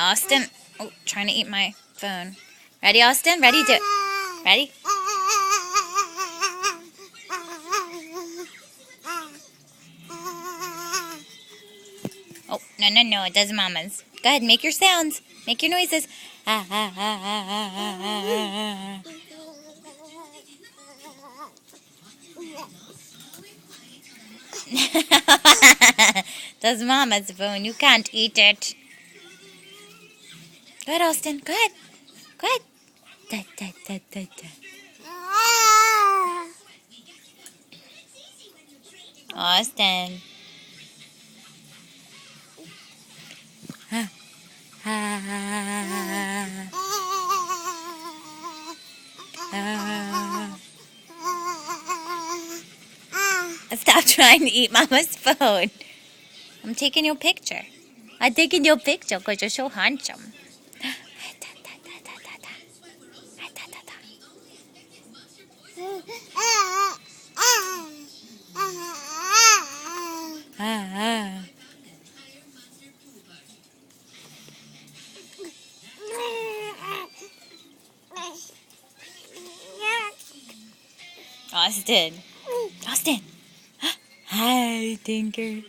Austin. Oh, trying to eat my phone. Ready, Austin? Ready? Do it. Ready? Oh, no. It does Mama's. Go ahead, make your sounds. Make your noises. Does Mama's phone. You can't eat it. Go ahead, Austin. Go ahead. Go ahead. Da. Austin. Stop trying to eat Mama's phone. I'm taking your picture. I'm taking your picture because you're so handsome. Austin. Austin. Hi, Tinker.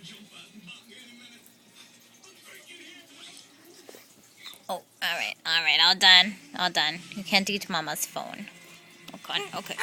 Oh, all right, all done. You can't eat Mama's phone. Okay.